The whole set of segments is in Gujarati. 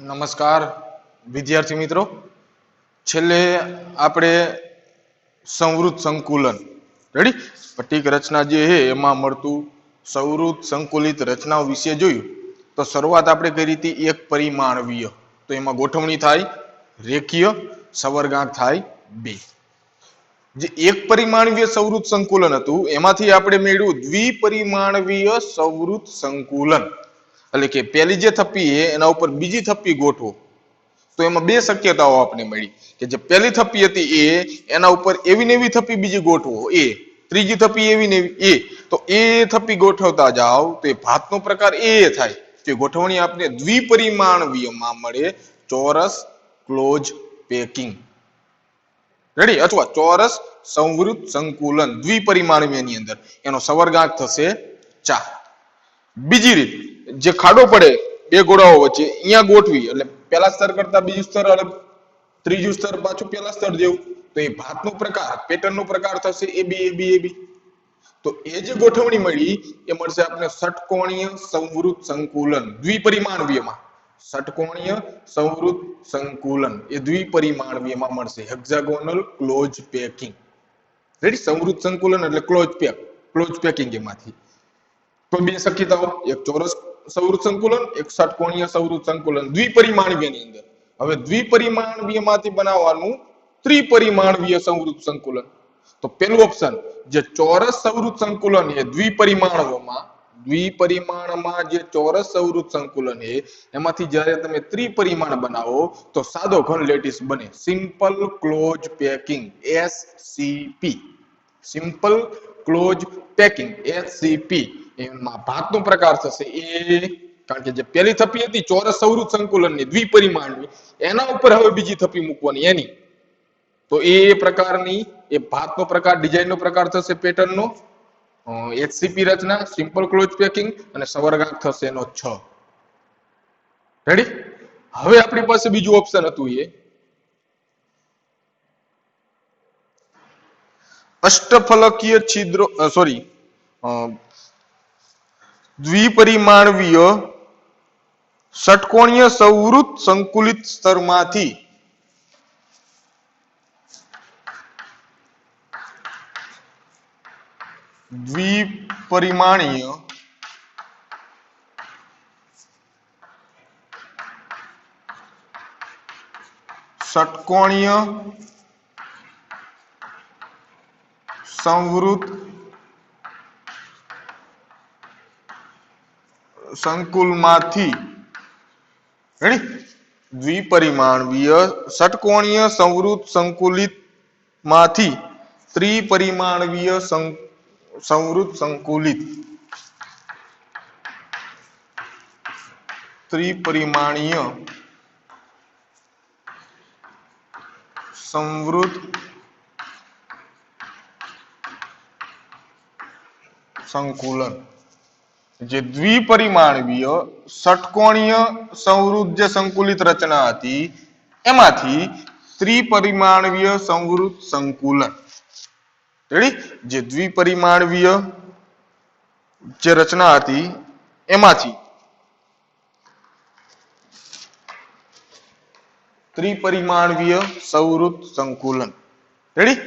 નમસ્કાર વિદ્યાર્થી મિત્રો, છેલ્લે આપણે સંવૃત સંકુલન રેડી પટ્ટીક રચના જે છે એમાં મળતું સંવૃત સંકુલિત રચનાઓ વિશે જોયું. તો શરૂઆત આપણે કરી હતી એક પરિમાણવીય, તો એમાં ગોઠવણી થાય રેખીય, સવર્ગાંક થાય 2. જે એક પરિમાણવીય સંવૃત સંકુલન હતું એમાંથી આપણે મેળવ્યું દ્વિપરિમાણવીય સંવૃત સંકુલન. એટલે કે પહેલી જે થપ્પી છે એના ઉપર બીજી થપ્પી ગોઠવો તો એમાં બે શક્યતાઓ આપણને મળી કે જે પહેલી થપ્પી હતી એ એના ઉપર એવી ને એવી થપ્પી બીજી ગોઠવો એ, ત્રીજી થપ્પી એવી ને એવી એ, તો એ થપ્પી ગોઠવતા જાઓ તો એ ભાતનો પ્રકાર એ થાય. જે ગોઠવણી આપણે દ્વિપરિમાણવીયમાં મળે ચોરસ ક્લોઝ પેકિંગ રેડી, અથવા ચોરસ સંવૃત સંકુલન દ્વિપરિમાણવીયની અંદર એનો સવર્ગાંક થશે 4. બીજી રીત, જે ખાડો પડે બે ગોળાઓ વચ્ચે અહીંયા ગોઠવી એટલે પહેલા સ્તર કરતા બીજું સ્તર અલગ, ત્રીજું સ્તર પાછું પહેલા સ્તર જેવું, તો એ ભાતનો પ્રકાર પેટર્નનો પ્રકાર થશે એબી એબી એબી. તો એ જે ગોઠવણી મળી એ મળશે આપણે ષટકોણીય સંવૃત સંકુલન દ્વિપરિમાણવીયમાં. ષટકોણીય સંવૃત સંકુલન એ દ્વિપરિમાણવીયમાં મળશે હેક્સાગોનલ ક્લોઝ પેકિંગ રેડી. સંવૃત સંકુલન એટલે ક્લોઝ પેકિંગ એમાંથી તો બે શક્યતાઓ, એક ચોરસ સંવૃત સંકુલન, એક ષટકોણીય સંવૃત સંકુલન દ્વિપરિમાણવીયની અંદર. હવે દ્વિપરિમાણવીયમાંથી બનાવવાનું ત્રિપરિમાણવીય સંવૃત સંકુલન. તો પેલું ઓપ્શન જે ચોરસ સંવૃત સંકુલન એ દ્વિપરિમાણમાં જે ચોરસ સંવૃત સંકુલન છે એમાંથી જ્યારે તમે ત્રિપરિમાણ બનાવો તો સાદો ઘન લેટિસ બને, simple close packing SCP. Simple close packing SCP એમાં ભાતનો પ્રકાર થશે એ, કારણ કે જે પહેલી થપ્પી હતી ચોરસ સંવૃત સંકુલનની દ્વિપરિમાણની એના ઉપર હવે બીજી થપ્પી મૂકવાની એની, તો એ પ્રકારની એ ભાતનો પ્રકાર ડિઝાઇનનો પ્રકાર થશે પેટર્નનો SCP રચના સિમ્પલ ક્લોઝ પેકિંગ અને સવર્ગાંક થશે એનો 6. રેડી. હવે આપણી પાસે બીજું ઓપ્શન હતું એ અષ્ટફલકીય છિદ્રો દ્વિપરિમાણવીય ષટકોણીય સંવૃત સંકુલિત સ્તરમાંથી દ્વિપરિમાણીય ષટકોણીય સંવૃત સંકુલમાંથી રેડી, દ્વિપરિમાણવીય ષટકોણીય સંવૃત સંકુલિત માંથી ત્રિપરિમાણવીય સંવૃત સંકુલિત ત્રિપરિમાણીય સંવૃત સંકુલન. જે દ્વિપરિમાણવીય ષટકોણીય સંવૃત જે સંકુલિત રચના હતી એમાંથી ત્રિપરિમાણવીય સંવૃત સંકુલન રેડી. જે દ્વિપરિમાણવીય જે રચના હતી એમાંથી ત્રિપરિમાણવીય સંવૃત સંકુલન રેડી.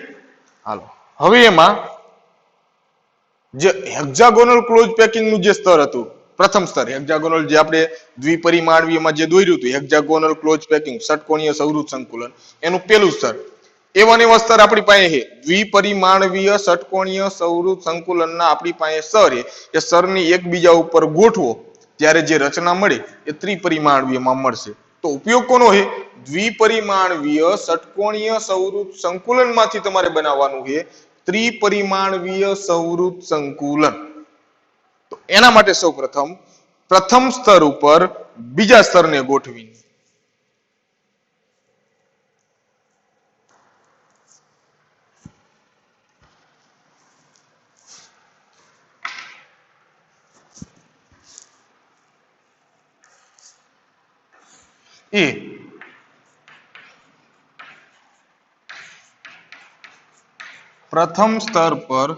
હાલો, હવે એમાં જે હેક્સાગોનલ ક્લોઝ પેકિંગ નું જે સ્તર હતું પ્રથમ સ્તર હેક્સાગોનલ, જે આપણે દ્વિપરિમાણવીયમાં જે દોર્યું હતું હેક્સાગોનલ ક્લોઝ પેકિંગ ષટકોણીય સંવૃત સંકુલન એનું પહેલું સ્તર, એવા સ્તર આપણી પાસે છે દ્વિપરિમાણવીય ષટકોણીય સંવૃત સંકુલનના આપણી પાસે સ્તર છે. એ સ્તરની એકબીજા ઉપર ગોઠવો ત્યારે જે રચના મળે એ ત્રિપરિમાણવીયમાં મળશે. તો ઉપયોગ કોનો છે? દ્વિપરિમાણવીય ષટકોણીય સંવૃત સંકુલનમાંથી તમારે બનાવવાનું છે ત્રિપરિમાણવીય સંવૃત સંકુલન. તો એના માટે સૌ પ્રથમ સ્તર ઉપર બીજા સ્તરને ગોઠવી એ પ્રથમ સ્તર પર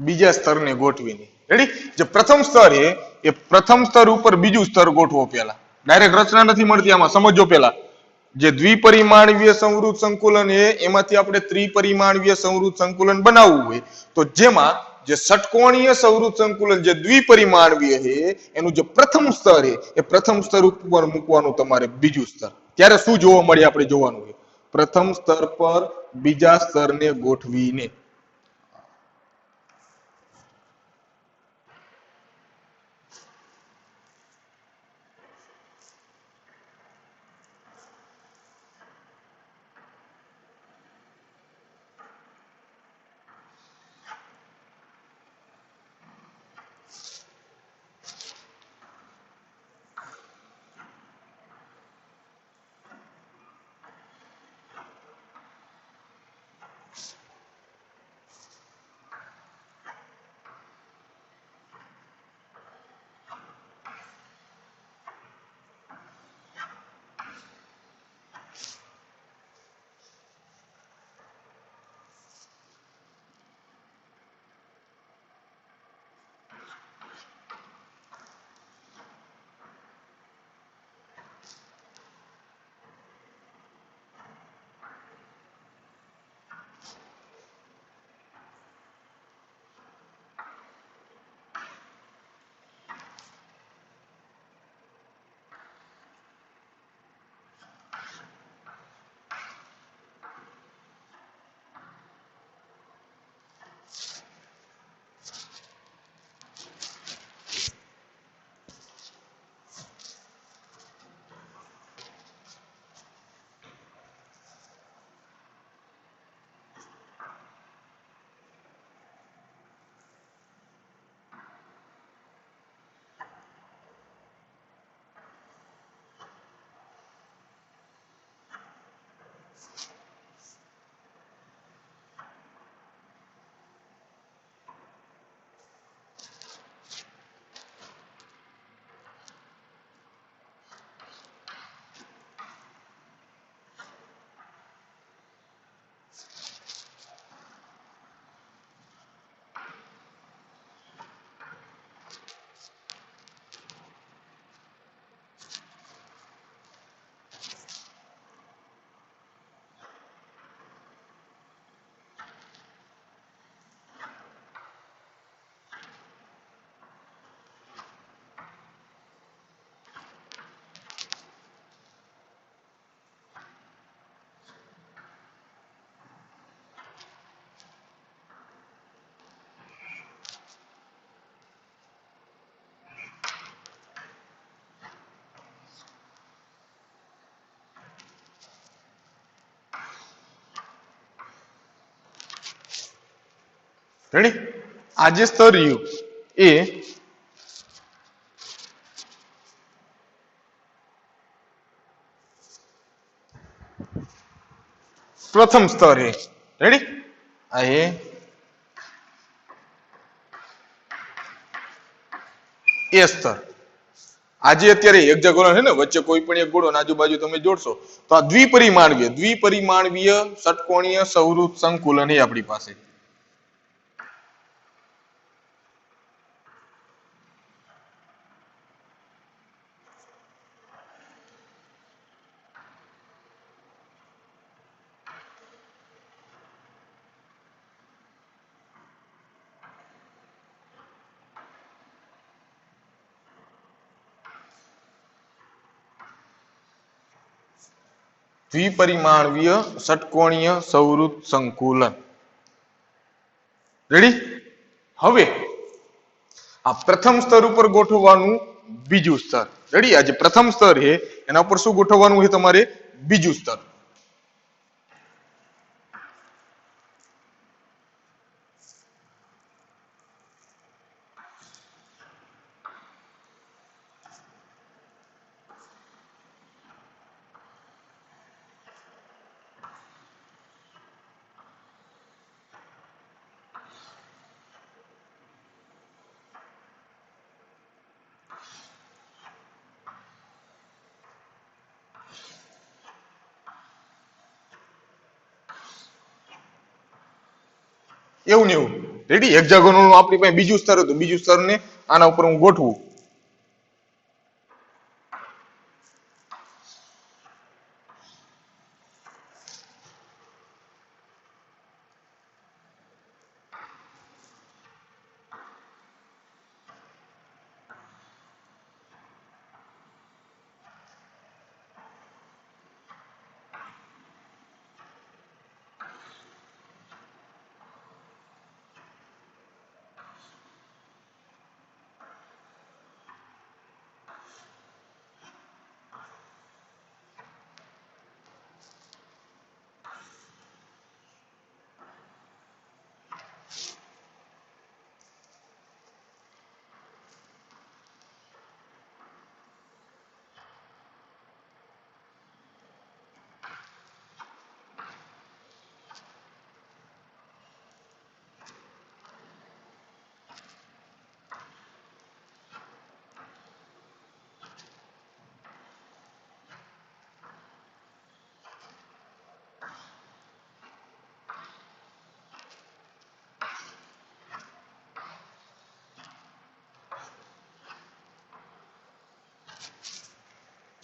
બીજા સ્તરને ગોઠવીને. રેડી? જે પ્રથમ સ્તર છે એ પ્રથમ સ્તર ઉપર બીજું સ્તર ગોઠવો પહેલા. ડાયરેક્ટ રચના નથી મળતી આમાં, સમજો પહેલા. જે દ્વિપરિમાણીય સંવૃત સંકુલન છે એમાંથી આપણે ત્રિપરિમાણીય સંવૃત સંકુલન બનાવવું હોય તો જેમાં જે ષટકોણીય સંવૃત સંકુલન જે દ્વિપરિમાણીય છે એનું જે પ્રથમ સ્તર છે એ પ્રથમ સ્તર ઉપર મૂકવાનું તમારે બીજું સ્તર. ત્યારે શું જોવા મળે આપણે જોવાનું છે. પ્રથમ સ્તર પર બીજા સ્તરને ગોઠવીને. રેડી? આ જે સ્તર રહ્યું એ પ્રથમ સ્તર છે. રેડી? આ એ સ્તર. આજે અત્યારે હેક્ઝાગોનલ છે ને, વચ્ચે કોઈ પણ એક ગોળો આજુબાજુ તમે જોડશો તો આ દ્વિપરિમાણીય ષટકોણીય સંવૃત સંકુલન એ આપણી પાસે. દ્વિપરિમાણીય ષટકોણીય સંવૃત સંકુલન. રેડી? હવે આ પ્રથમ સ્તર ઉપર ગોઠવવાનું બીજું સ્તર. રેડી? આ જે પ્રથમ સ્તર છે એના ઉપર શું ગોઠવવાનું છે તમારે? બીજું સ્તર. એવું ને એવું રેડી હેક્ઝાગોનલ નું આપણી પાસે બીજું સ્તર હતું, બીજું સ્તરને આના ઉપર હું ગોઠવું.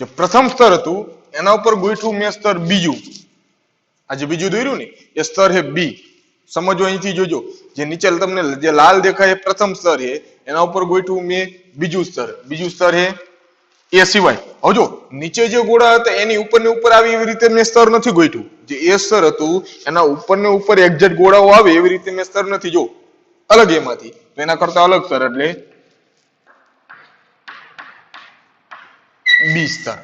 જે પ્રથમ સ્તર હતું એના ઉપર ગોઠવું મેં સ્તર બીજું. આ જે બીજું દોર્યું ને એ સ્તર હે બી. સમજો અહીંથી જોજો, જે નીચે તમને જે લાલ દેખાય એ પ્રથમ સ્તર છે, એના ઉપર ગોઠવું મેં બીજું સ્તર. બીજું સ્તર હે એ સિવાય. હવે જો નીચે જે ગોળા હતા એની ઉપર ને ઉપર આવી એવી રીતે મેં સ્તર નથી ગોઠવું. જે એ સ્તર હતું એના ઉપર ને ઉપર એક્ઝેક્ટ ગોળાઓ આવે એવી રીતે મેં સ્તર નથી, જો અલગ એમાંથી. તો એના કરતા અલગ સ્તર એટલે બી સ્તર.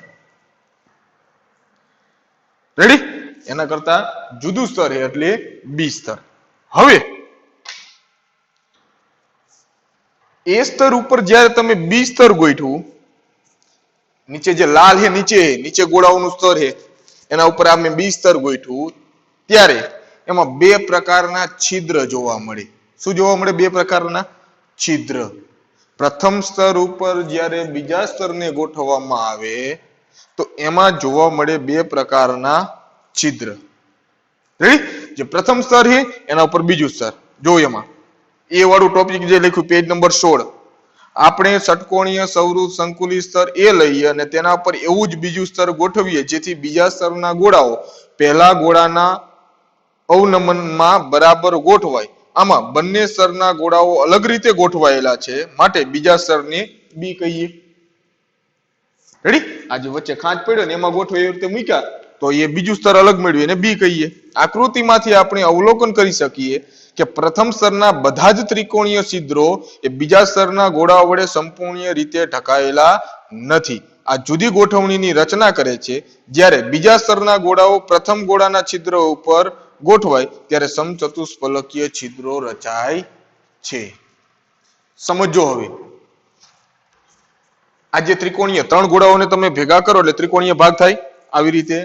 રેડી? એના કરતા જુદું સ્તર છે એટલે બી સ્તર. હવે એ સ્તર ઉપર જ્યારે તમે બી સ્તર ગોઠવું, નીચે જે લાલ છે નીચે ગોળાઓનું સ્તર છે એના ઉપર આ મેં બી સ્તર ગોઠવું, ત્યારે એમાં બે પ્રકારના છિદ્ર જોવા મળે. શું જોવા મળે? બે પ્રકારના છિદ્ર. પ્રથમ સ્તર ઉપર જ્યારે બીજા સ્તરને ગોઠવવામાં આવે તો એમાં જોવા મળે બે પ્રકારના છિદ્ર. રેડી? જે પ્રથમ સ્તર છે એના ઉપર બીજું સ્તર. જો એમાં એ વાળું ટોપિક જે લખ્યું પેજ નંબર 16, આપણે ષટકોણીય સૌરુત સંકુલિત સ્તર એ લઈએ અને તેના પર એવું જ બીજું સ્તર ગોઠવીએ જેથી બીજા સ્તરના ગોળાઓ પહેલા ગોળાના અવનમનમાં બરાબર ગોઠવાય. આમાં બંને સ્તરના ગોળાઓ અલગ રીતે ગોઠવાયેલા છે માટે બીજા સ્તરને બી કહીએ. રેડી? આ જે વચ્ચે ખાંચ પડ્યો ને એમાં ગોઠવાય એવી રીતે મૂક્યા તો એ બીજું સ્તર અલગ મેળવી એને બી કહીએ. આકૃતિમાંથી આપણે અવલોકન કરી શકીએ કે પ્રથમ સ્તરના બધા જ ત્રિકોણીય છિદ્રો એ બીજા સ્તરના ગોળાઓ વડે સંપૂર્ણ રીતે ઢકાયેલા નથી. આ જુદી ગોઠવણીની રચના કરે છે. જ્યારે બીજા સ્તરના ગોળાઓ પ્રથમ ગોળાના છિદ્ર ઉપર ગોઠવાય ત્યારે સમચતુષ્ફલકીય છિદ્રો રચાય છે. સમજો હવે આ જે ત્રિકોણીય ત્રણ ગોળાઓને તમે ભેગા કરો એટલે ત્રિકોણીય ભાગ થાય. આવી રીતે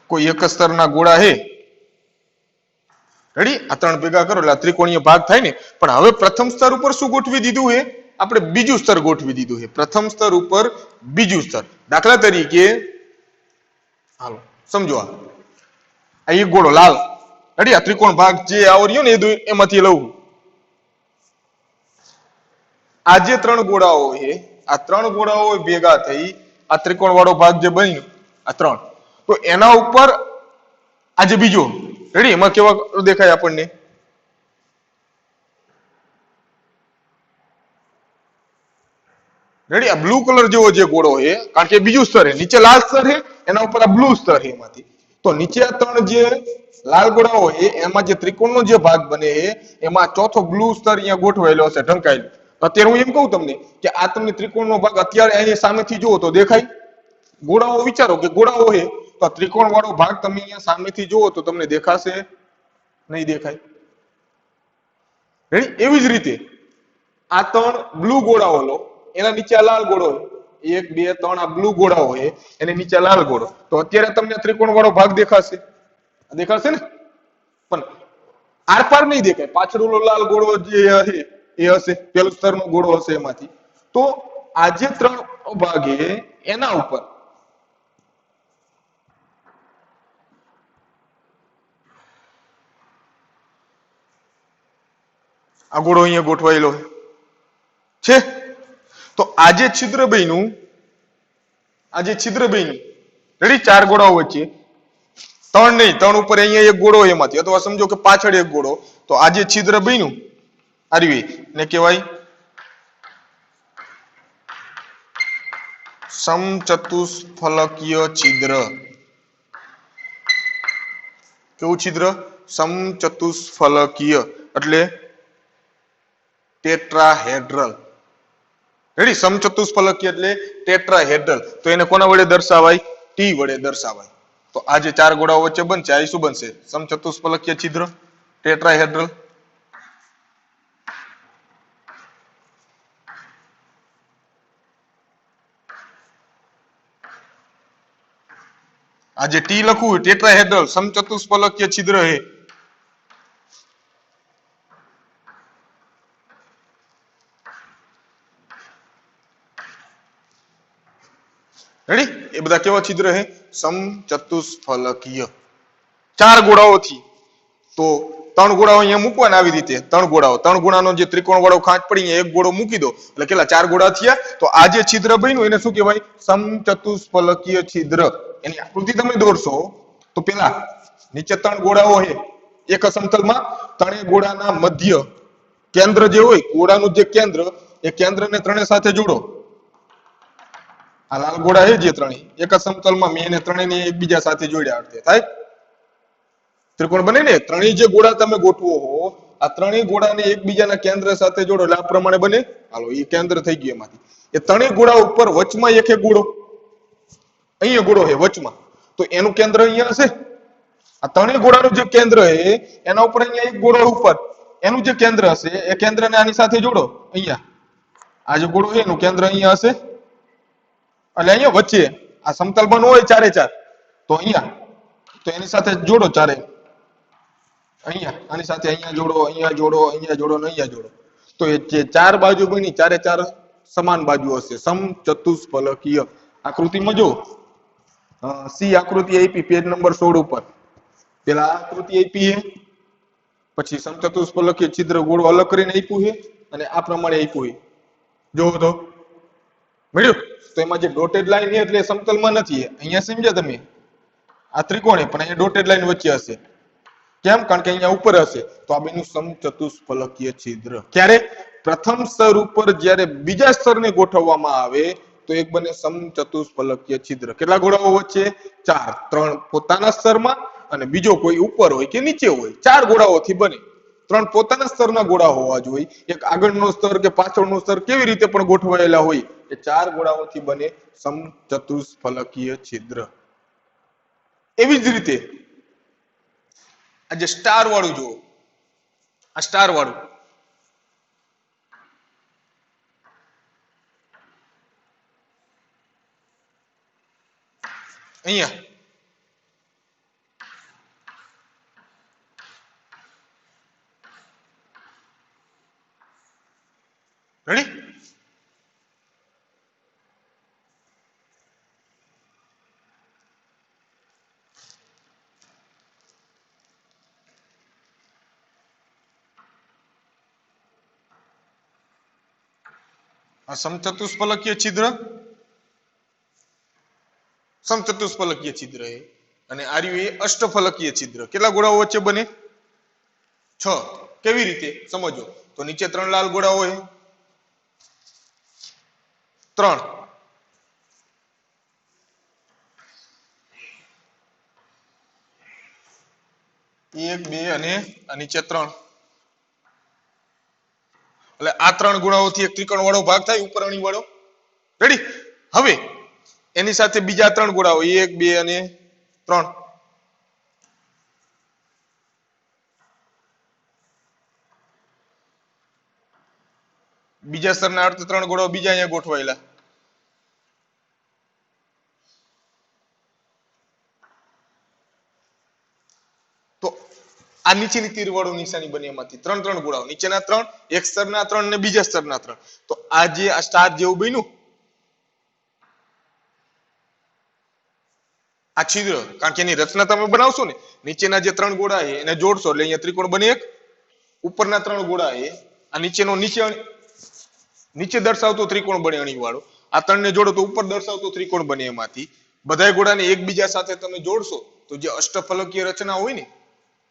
કોઈ એક સ્તરના ગોળા હે, રેડી? આ ત્રણ ભેગા કરો એટલે ત્રિકોણીય ભાગ થાય ને. પણ હવે પ્રથમ સ્તર ઉપર શું ગોઠવી દીધું છે? આપણે બીજું સ્તર ગોઠવી દીધું છે. પ્રથમ સ્તર ઉપર બીજું સ્તર. દાખલા તરીકે હાલો સમજો, આ એક ગોળો લાલ, રેડી? આ ત્રિકોણ ભાગ જે આવર્યો ને એમાંથી લઉં. આ જે ત્રણ ગોળાઓ છે આ ત્રણ ગોળાઓ ભેગા થઈ આ ત્રિકોણ વાળો ભાગ જે બન્યો આ ત્રણ, તો એના ઉપર આજે બીજો, રેડી? એમાં કેવા દેખાય આપણને? રેડી? આ બ્લુ કલર જેવો જે ગોળો છે, કારણ કે બીજું સ્તર છે, નીચે લાલ સ્તર છે એના ઉપર આ બ્લુ સ્તર છે એમાંથી. તો નીચે આ ત્રણ જે લાલ ગોળાઓ છે એમાં જે ત્રિકોણનો જે ભાગ બને છે એમાં ચોથો બ્લુ સ્તર અહીંયા ગોઠવાયેલો હશે, ઢંકાયેલો. અત્યારે હું એમ કહું તમને કે આ તમને ત્રિકોણનો ભાગ અત્યારે અહીં સામેથી જુઓ તો દેખાય? ગોળાઓ વિચારો કે ગોળાઓ છે તો ત્રિકોણ વાળો ભાગ તમે અહીંયા સામેથી જુઓ તો તમને દેખાશે? નહીં દેખાય. રેડી? એવી જ રીતે આ ત્રણ બ્લુ ગોળાઓ લો, એના નીચે આ લાલ ગોળો, 1 2 3 આ બ્લુ ગોળાઓ છે એને નીચે લાલ ગોળો, તો અત્યારે તમને ત્રિકોણ વાળો ભાગ દેખાશે? દેખાશે ને? પણ આરપાર નહીં દેખાય. પાછળ ઓલો લાલ ગોળો જે છે એ હશે, પેલો સ્તરનો ગોળો હશે એમાંથી. તો આ જે ત્રણ ભાગે એના ઉપર આ ગોળો અહીંયા ગોઠવાયેલો છે. તો આ જે છિદ્ર બન્યું, આ જે છિદ્ર બન્યું, રેડી, ચાર ગોળાઓ વચ્ચે ત્રણ નહીં, ત્રણ ઉપર અહીંયા એક ગોળો એમાંથી, અથવા સમજો કે પાછળ એક ગોળો, તો આ જે છિદ્ર બન્યું આરવી ને કહેવાય સમચતુષ્ફલકીય છિદ્ર. કેવું છિદ્ર? સમચતુષ્ફલકીય એટલે ટેટ્રાહેડ્રલ. રેડી, સમચતુષ્ફલકીય એટલે ટેટ્રાહેડ્રલ. તો એને કોના વડે દર્શાવાય? ટી વડે દર્શાવાય. તો આ જે ચાર ગોળાઓ વચ્ચે બનશે આ શું બનશે? સમચતુષ્ફલકીય છિદ્ર, ટેટ્રાહેડ્રલ. આ જે ટી લખવું ટેટ્રાહેડ્રલ સમચતુષ્ફલકીય છિદ્ર હે. રેડી, એ બધા કેવા છિદ્ર હે? સમચતુષ્ફલકીય. ચાર ગોળાઓથી તો ત્રણ ગોળાઓ અહીંયા મૂકવાના આવી રીતે, ત્રણ ગોળાઓ, ત્રણ ગોળાનો જે ત્રિકોણ વાળો ખાંચ પડી એક ગોળો મૂકી દો એટલે કેટલા? ચાર ગોળા થયા. તો આ જે છિદ્ર બન્યું એને શું કહેવાય? સમચતુષ્ફલકીય છિદ્ર. એની આકૃતિ તમે દોરશો તો પેલા નીચે ત્રણ ગોળાઓ છે એક સમતલમાં, ત્રણેય ગોળાના મધ્ય કેન્દ્ર જે હોય, ગોળાનું જે કેન્દ્ર, એ કેન્દ્રને ત્રણે સાથે જોડો. આ લાલ ગોળા છે જે ત્રણેય એક સમતલમાં, મેં એને ત્રણેયને એકબીજા સાથે જોડ્યા અર્થે થાય ત્રિકોણ બને ને. ત્રણેય જે ગોળા તમે ગોઠવો હો, આ ત્રણેય ગોળાને એકબીજાના કેન્દ્ર સાથે જોડો એટલે આ પ્રમાણે બને. હાલો, એ કેન્દ્ર થઈ ગયું એમાંથી. એ ત્રણેય ગોળા ઉપર વચમાં એક એક ગોળો, અહીંયા ગોળો છે વચમાં, તો એનું કેન્દ્ર અહીંયા હશે. આ ત્રણેય ગોળાનું જે કેન્દ્ર છે એના ઉપર અહીંયા એક ગોળો ઉપર, એનું જે કેન્દ્ર હશે એ કેન્દ્રને આની સાથે જોડો. અહીંયા આ જે ગોળો છે એનું કેન્દ્ર અહીંયા હશે, એટલે અહીંયા વચ્ચે આ સમતલમાં હોય ચારે ચાર, તો અહીંયા તો એની સાથે જોડો ચારે. અહીંયા આની સાથે અહીંયા જોડો, અહીંયા જોડો, અહીંયા જોડો ને અહીંયા જોડો. તો એ જે ચાર બાજુ બની ચારે ચાર સમાન બાજુ હશે, સમચતુષ્ફલકીય. આકૃતિમાં જો સી આકૃતિ આપી પેજ નંબર 16 ઉપર. પેલા આકૃતિ આપી છે, પછી સમચતુષ્ફલકીય છિદ્ર ગોળો અલગ કરીને આપ્યું છે અને આ પ્રમાણે આપ્યું છે. જોવો તો મળ્યું. તો એમાં જે ડોટેડ લાઈન છે એટલે સમતલમાં નથી, અહીંયા સમજ્યા તમે? આ ત્રિકોણ પણ અહીંયા ડોટેડ લાઈન વચ્ચે હશે. કેમ? કારણ કે અહીંયા ઉપર હશે. તો આ બેનું સમચતુષ્ફલકીય છિદ્ર. ક્યારે? પ્રથમ સ્તર ઉપર જ્યારે બીજા સ્તરને ગોઠવવામાં આવે તો એક બને સમચતુષ્ફલકીય છિદ્ર. કેટલા ગોળાઓ વચ્ચે? ચાર. ત્રણ પોતાના સ્તરમાં અને બીજો કોઈ ઉપર હોય કે નીચે હોય. ચાર ગોળાઓથી બને. ત્રણ પોતાના સ્તરના ગોળા હોવા જોઈએ, એક આગળનો સ્તર કે પાછળનો સ્તર કેવી રીતે પણ ગોઠવાયેલા હોય, એ ચાર ગોળાઓથી બને સમચતુષ્ફલકીય છિદ્ર. એવી જ રીતે આ જે સ્ટાર વાળું જુઓ, આ સ્ટાર વાળું, અહીંયા રેડી. આ સમચતુષ્ફલકીય છિદ્ર, સમચતુષ્ફલકીય છિદ્ર એ, અને આર્યું એ અષ્ટફલકીય છિદ્ર. કેટલા ગોળાઓ વચ્ચે બને? 6. કેવી રીતે સમજો તો નીચે ત્રણ લાલ ગોળાઓ છે, ત્રણ, એક બે અને આ નીચે ત્રણ. એટલે આ ત્રણ ગોળાઓથી એક ત્રિકોણ વાળો ભાગ થાય, ઉપર અણી વાળો. રેડી. હવે એની સાથે બીજા ત્રણ ગોળાઓ, એક બે અને ત્રણ. બીજા સ્તરના અર્થ ત્રણ ગોળાઓ બીજા અહીંયા ગોઠવાયેલા. તો આ નીચેની તીર વાળું નિશાની બની, એમાંથી ત્રણ ગોળાઓ, નીચેના ત્રણ, એક સ્તરના ત્રણ ને બીજા સ્તરના ત્રણ. તો આ જે આ સ્ટાર જેવું બન્યું આ છિદ્ર, કારણ કે એની રચના તમે બનાવશો ને, નીચેના જે 3 ગોળા છે એને જોડશો એટલે અહીંયા ત્રિકોણ બને એક, ઉપરના 3 ગોળા છે આ નીચેનો નીચે દર્શાવતો ત્રિકોણ બને અણીવાળો, આ 3 ને જોડો તો ઉપર દર્શાવતો ત્રિકોણ બને, એમાંથી બધાય ગોળાને એકબીજા સાથે તમે જોડશો તો જે અષ્ટફલકીય રચના હોય ને,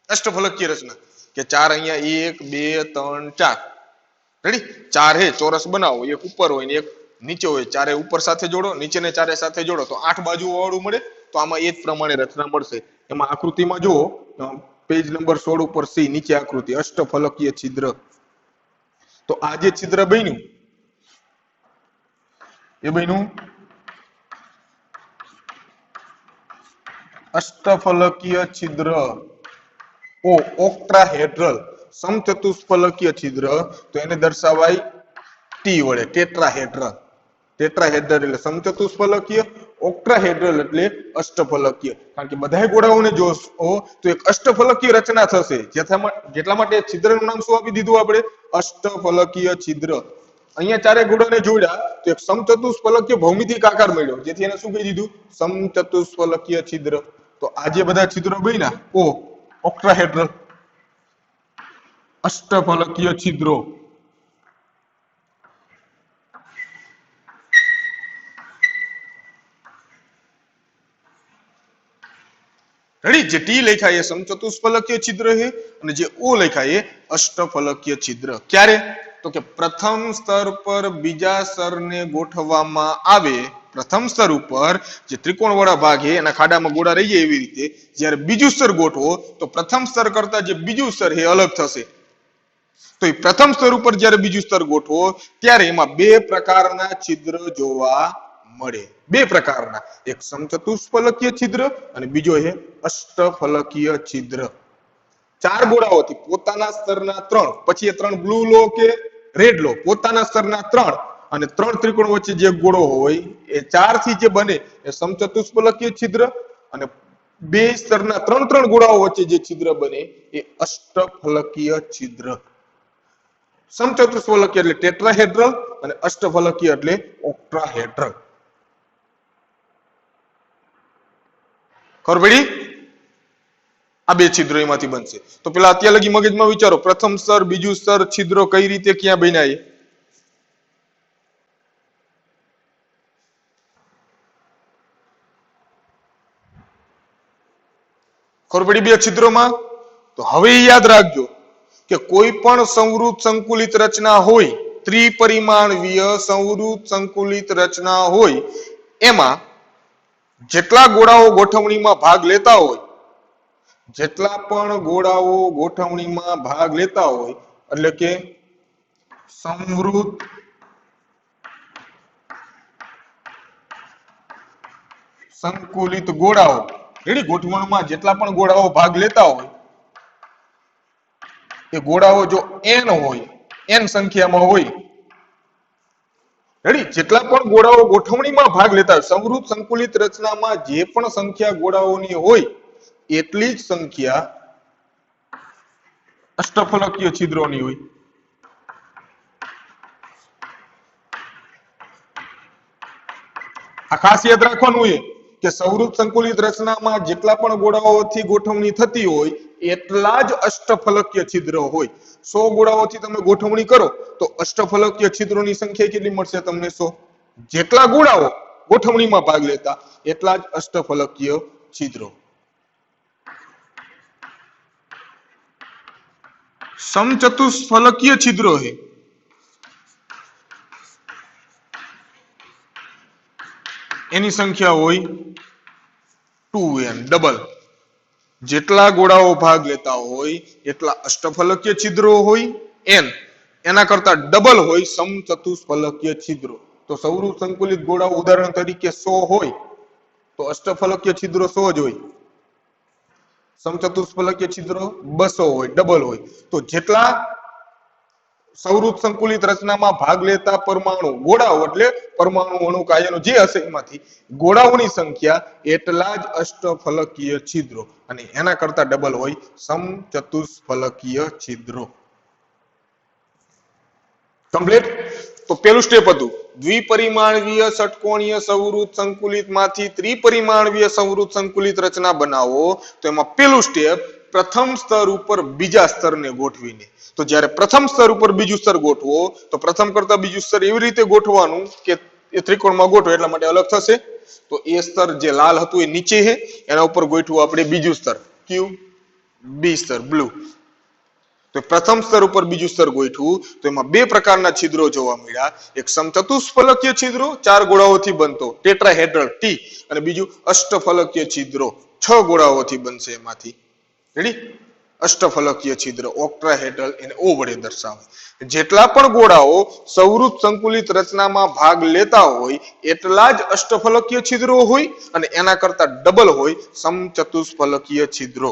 અષ્ટફલકીય રચના કે 4 અહીંયા 1 2 3 4, રેડી, 4 હે ચોરસ બનાવો, એક ઉપર હોય ને એક નીચે હોય, 4 ઉપર સાથે જોડો, નીચેને 4 સાથે જોડો તો 8 બાજુ વાળું મળે, તો આમાં એ જ પ્રમાણે રચના મળશે. એમાં આકૃતિમાં જુઓ પેજ નંબર 16 ઉપર સી નીચે આકૃતિ અષ્ટફલકીય છિદ્ર. તો આ જે છિદ્ર બન્યું એ બન્યું અષ્ટફલકીય છિદ્ર, ઓક્ટાહેડ્રલ સમચતુષ્ફલકીય છિદ્ર, તો એને દર્શાવાય ટી વડે, ટેટ્રાહેડ્રલ. ટેટ્રાહેડ્રલ એટલે સમચતુષ્ફલકીય, ઓક્ટાહેડ્રલ એટલે અષ્ટફલકીય. કારણ કે બધા ગોળાઓને જોશો તો એક અષ્ટફલકીય રચના થશે, જેટલા માટે છિદ્રનું નામ શું આપી દીધું આપણે? અષ્ટફલકીય છિદ્ર. અહીંયા 4 ગોળાને જોડ્યા તો એક સમચતુષ્ફલકીય ભૌમિતિક આકાર મળ્યો, જેથી એને શું કહી દીધું? સમચતુષ્ફલકીય છિદ્ર. તો આ જે બધા છિદ્રો બન્યા ઓક્ટાહેડ્રલ અષ્ટફલકીય છિદ્રો. રેડી, જે ટી લખાય એ સમચતુષ્ફલકીય છિદ્ર છે અને જે ઓ લખાય એ અષ્ટફલકીય છિદ્ર. ક્યારે? તો કે પ્રથમ સ્તર પર બીજા સ્તરને ગોઠવવામાં આવે, પ્રથમ સ્તર ઉપર જે ત્રિકોણવાળા ભાગ છે એના ખાડામાં ગોળા રહી જાય એવી રીતે જ્યારે બીજું સ્તર ગોઠવો તો પ્રથમ સ્તર કરતા જે બીજું સ્તર છે અલગ થશે. તો એ પ્રથમ સ્તર ઉપર જ્યારે બીજું સ્તર ગોઠવો ત્યારે એમાં 2 પ્રકારના છિદ્ર જોવા મળે, 2 પ્રકારના, એક સમચતુષ્ફલકીય છિદ્ર અને બીજો છે અષ્ટફલકીય છિદ્ર. 4 ગોળાઓથી પોતાના સ્તરના 3, પછી એ 3 બ્લુ લો કે રેડ લો, પોતાના સ્તરના 3 અને 3 ત્રિકોણ વચ્ચે જે ગોળો હોય એ 4 થી જે બને એ સમચતુષ્ફલકીય છિદ્ર, અને 2 સ્તરના 3 ગોળાઓ વચ્ચે જે છિદ્ર બને એ અષ્ટફલકીય છિદ્ર. સમચતુષ્ફલકીય એટલે ટેટ્રાહેડ્રલ અને અષ્ટફલકીય એટલે ઓક્ટાહેડ્રલ. ખબર પડી? આ 2 છિદ્રો એમાંથી બનશે. તો પેલા અત્યાર લગી મગજમાં વિચારો, પ્રથમ સ્તર બીજું સ્તર છિદ્રો કઈ રીતે ક્યાં બન્યા? ખબર પડી 2 છિદ્રોમાં? તો હવે યાદ રાખજો કે કોઈ પણ સંવૃત સંકુલિત રચના હોય, ત્રિપરિમાણીય સંવૃત સંકુલિત રચના હોય, એમાં જેટલા ગોળાઓ ગોઠવણીમાં ભાગ લેતા હોય, જેટલા પણ ગોળાઓ ગોઠવણીમાં ભાગ લેતા હોય એટલે કે સંવૃત સંકુલિત ગોળાઓ, રેડી, ગોઠવણમાં જેટલા પણ ગોળાઓ ભાગ લેતા હોય એ ગોળાઓ જો n હોય, n સંખ્યામાં હોય, રેડી, જેટલા પણ ગોળાઓ ગોઠવણીમાં ભાગ લેતા હોય, સંવૃત સંકુલિત રચનામાં જે પણ સંખ્યા ગોળાઓની હોય એટલી જ સંખ્યા અષ્ટફલકીય છિદ્રોની હોય. આ ખાસ યાદ રાખવાનું છે કે સંવૃત સંકુલિત રચનામાં જેટલા પણ ગોળાઓથી ગોઠવણી થતી હોય એટલા જ અષ્ટફલકીય છિદ્રો હોય. 100 ગોળાઓથી તમે ગોઠવણી કરો તો અષ્ટફલકીય છિદ્રોની સંખ્યા કેટલી મળશે તમને? 100. જેટલા ગોળાઓ ગોઠવણીમાં ભાગ લેતા એટલા જ અષ્ટફલકીય છિદ્રો. સમચતુષ્ફલકીય છિદ્રો છે એની સંખ્યા હોય 2n, ડબલ. જેટલા ગોળાઓ ભાગ લેતા હોય એટલા અષ્ટફલકીય છિદ્રો હોય n, એના કરતા ડબલ હોય સમચતુષ્ફલકીય છિદ્રો. તો સંવૃત સંકુલિત ગોળાઓ ઉદાહરણ તરીકે 100 હોય તો અષ્ટફલકીય છિદ્રો 100 જ હોય, સમચતુષ્ફલકીય છિદ્રો 200 હોય, ડબલ હોય. તો જેટલા સંવૃત સંકુલિત રચનામાં ભાગ લેતા પરમાણુ ગોળાઓ એટલે પરમાણુ અણુ કાયનો જે હશે એમાંથી ગોળાઓની સંખ્યા એટલા જ અષ્ટફલકીય છિદ્રો, અને એના કરતા ડબલ હોય સમચતુષ્ફલકીય છિદ્રો. કમ્પ્લીટ? તો પેલું સ્ટેપ હતું દ્વિપરિમાણીય ષટકોણીય સંવૃત સંકુલિત માંથી ત્રિપરિમાણીય સંવૃત સંકુલિત રચના બનાવો. તો એમાં પેલું સ્ટેપ પ્રથમ સ્તર ઉપર બીજા સ્તરને ગોઠવીને. તો જ્યારે પ્રથમ સ્તર ઉપર બીજું સ્તર ગોઠવો તો પ્રથમ કરતા બીજું સ્તર એવી રીતે ગોઠવાનું કે એ ત્રિકોણમાં ગોઠવો એટલા માટે અલગ થશે. તો એ સ્તર જે લાલ હતું એ નીચે છે, એના ઉપર ગોઠવું આપણે બીજું સ્તર કયું? બી સ્તર બ્લુ. તો પ્રથમ સ્તર ઉપર બીજું સ્તર ગોઠવું તો એમાં બે પ્રકારના છિદ્રો જોવા મળ્યા. એક સમચતુષ્ફલકીય છિદ્રો 4 ગોળાઓથી બનતો ટેટ્રાહેડ્રલ ટી, અને બીજું અષ્ટફલકીય છિદ્રો 6 ગોળાઓથી બનશે. એમાંથી રેડી અષ્ટફલકીય છિદ્ર ઓક્ટાહેડ્રલ એને ઓ વડે દર્શાવે. જેટલા પણ ગોળાઓ સંવૃત સંકુલિત રચનામાં ભાગ લેતા હોય એટલા જ અષ્ટફલકીય છિદ્રો હોય, અને એના કરતા ડબલ હોય સમચતુષ્ફલકીય છિદ્રો.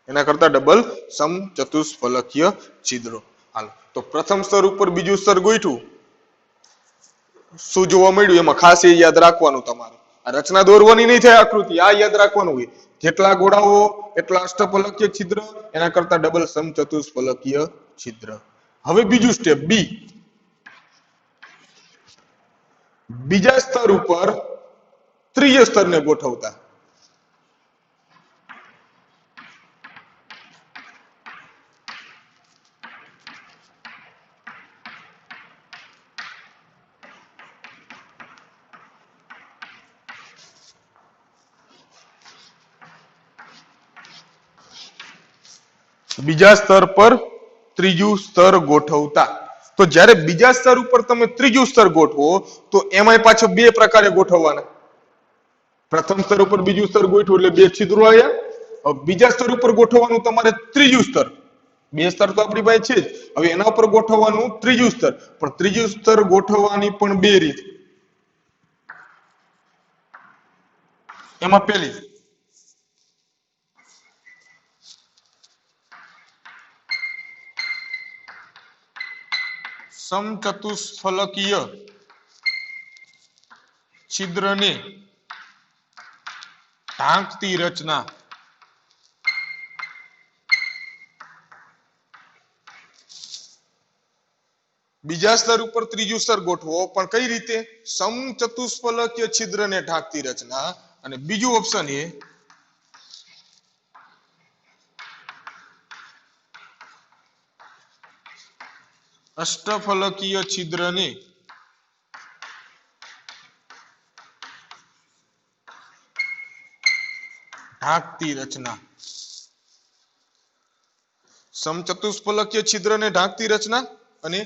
એના કરતા ડબલ સમચતુષ્ફલકીય છિદ્રો. હાલો, તો પ્રથમ સ્તર ઉપર બીજું સ્તર ગોઠવું શું જોવા મળ્યું એમાં ખાસ એ યાદ રાખવાનું તમારે. આ રચના દોરવાની નહીં થાય, આકૃતિ આ યાદ રાખવાનું હોય. જેટલા ગોળાઓ એટલા અષ્ટફલકીય છિદ્ર, એના કરતા ડબલ સમચતુષ્ફલકીય છિદ્ર. હવે બીજું સ્ટેપ બી. બીજા સ્તર ઉપર ત્રીજા સ્તરને ગોઠવતા. બીજા સ્તર પર ત્રીજું સ્તર ગોઠવતા. તો જ્યારે બીજા સ્તર ઉપર તમે ત્રીજું સ્તર ગોઠવો તો એમાંય પાછો બે પ્રકારે ગોઠવવાના. પ્રથમ સ્તર ઉપર બીજું સ્તર ગોઠવું એટલે બે છિદ્રો આવ્યા. હવે બીજા સ્તર ઉપર ગોઠવવાનું તમારે ત્રીજું સ્તર. બે સ્તર તો આપણી પાસે છે જ, હવે એના ઉપર ગોઠવવાનું ત્રીજું સ્તર. પણ ત્રીજું સ્તર ગોઠવવાની પણ બે રીત. એમાં પહેલી સમચતુષ્ફલકીય છિદ્રને ઢાંકતી રચના. બીજા સ્તર ઉપર ત્રીજું સ્તર ગોઠવો પણ કઈ રીતે? સમચતુષ્ફલકીય છિદ્રને ઢાંકતી રચના. અને બીજું ઓપ્શન એ અષ્ટફલકીય છિદ્રને ઢાંકતી રચના. સમચતુષ્ફલકીય છિદ્રને ઢાંકતી રચના અને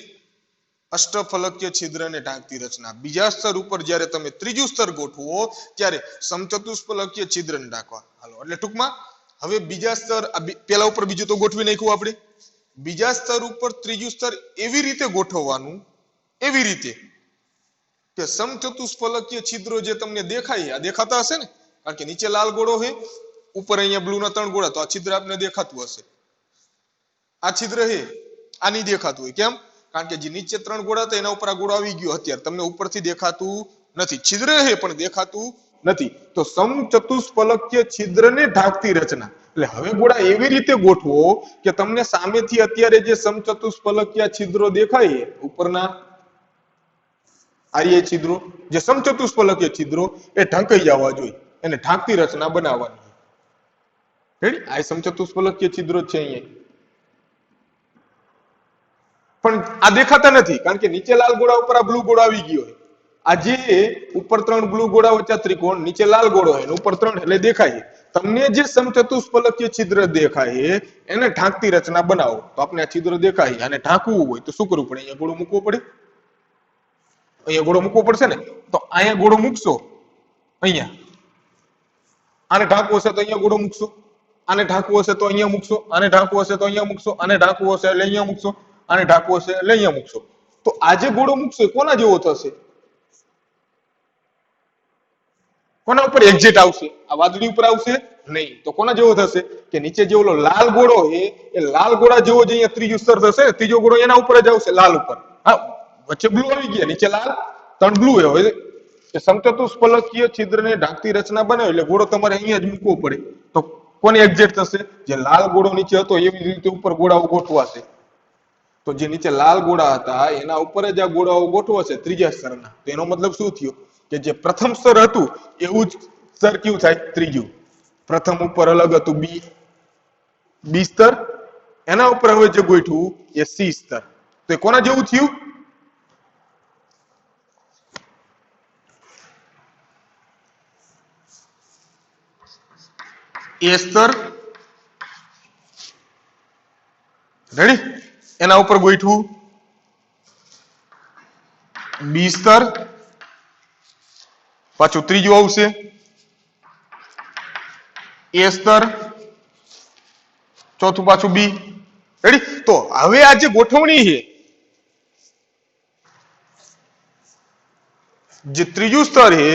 અષ્ટફલકીય છિદ્રને ઢાંકતી રચના. બીજા સ્તર ઉપર જ્યારે તમે ત્રીજું સ્તર ગોઠવો ત્યારે સમચતુષ્ફલકીય છિદ્રને ઢાંકવા. હાલો, એટલે ટૂંકમાં હવે બીજા સ્તર પેલા ઉપર બીજું તો ગોઠવી નાખ્યું આપણે. બીજા સ્તર ઉપર ત્રીજું સ્તર એવી રીતે ગોઠવવાનું, એવી રીતે કે સમચતુષ્ફલકીય છિદ્રો જે તમને દેખાય, આ દેખાતા હશે ને, કારણ કે નીચે લાલ ગોળો છે, ઉપર અહીંયા બ્લુ ના 3 ગોળા, તો આ છિદ્ર આપને દેખાતું હશે. આ છિદ્ર છે આ નહીં દેખાતું હોય. કેમ? કારણ કે જે નીચે 3 ગોળા હતા એના ઉપર આ ગોળો આવી ગયો. અત્યારે તમને ઉપરથી દેખાતું નથી. છિદ્ર છે પણ દેખાતું નથી. તો સમચતુષ્ફલકીય છિદ્રને ઢાંકતી રચના. એટલે હવે ગોળા એવી રીતે ગોઠવો કે તમને સામેથી અત્યારે જે સમચતુષ્ફલકીય છિદ્રો દેખાય ઉપરના આર્ય છિદ્રો, જે સમચતુષ્ફલકીય છિદ્રો એ ઢંકાઈ જવા જોઈએ. એને ઢાંકતી રચના બનાવવાની. રેડી? આ સમચતુષ્ફલકીય છિદ્રો છે અહીંયા, પણ આ દેખાતા નથી કારણ કે નીચે લાલ ગોળા ઉપર આ બ્લુ ગોળો આવી ગયો છે. આ જે ઉપર 3 બ્લુ ગોળા વચ્ચે ત્રિકોણ, નીચે લાલ ગોળો છે, ઉપર 3 એટલે દેખાય. તમને જે સમચતુષ્ફલકીય છિદ્ર દેખાય એને ઢાંકતી રચના બનાવો. તો આપણે આ છિદ્ર દેખાય આને ઢાંકવું હોય તો શું કરવું પડે? અહીંયા ગોળો મૂકવો પડે. અહીંયા ગોળો મૂકવો પડશે ને. તો અહીંયા ગોળો મૂકશો, અહીંયા આને ઢાંકવો હશે તો અહીંયા ગોળો મૂકશો, આને ઢાંકવો હશે તો અહીંયા મૂકશો, આને ઢાંકવો હશે તો અહીંયા મૂકશો, આને ઢાંકવો હશે એટલે અહીંયા મૂકશો, આને ઢાંકવો હશે એટલે અહીંયા મૂકશો. તો આ જે ગોળો મૂકશો એ કોના જેવો થશે? કોના ઉપર એક્ઝિટ આવશે? આ વાદળી ઉપર આવશે નહીં. તો કોના જેવો થશે? કે નીચે જે ઓલો લાલ ગોળો છે એ લાલ ગોળા જેવો જ અહીંયા ત્રીજું સ્તર થશે. ત્રીજો ગોળો એના ઉપર જ આવશે, લાલ ઉપર. હા, વચ્ચે બ્લુ આવી ગયા, નીચે લાલ, 3 બ્લુ. હવે સમચતુષ્ફલકીય છિદ્રને ઢાંકતી રચના બનાવે એટલે ગોળો તમારે અહીંયા જ મૂકવો પડે. તો કોને એક્ઝિટ થશે? જે લાલ ગોળો નીચે હતો એવી રીતે ઉપર ગોળાઓ ગોઠવાશે. તો જે નીચે લાલ ગોળા હતા એના ઉપર જ આ ગોળાઓ ગોઠવશે ત્રીજા સ્તરના. તો એનો મતલબ શું થયો કે જે પ્રથમ સ્તર હતું એવું જ સ્તર કેવું થાય ત્રીજું. પ્રથમ ઉપર અલગ હતું બી સ્તર, એના ઉપર હવે જે ગોઠવું એ સી સ્તર. તો એ કોના જેવું થયું? એ સ્તર, રેડી, એના ઉપર ગોઠવું બી સ્તર, પાછું ત્રીજું આવશે એ સ્તર, ચોથું પાછું બી. રેડી. તો હવે આ જે ગોઠવણી છે, જે ત્રીજું સ્તર છે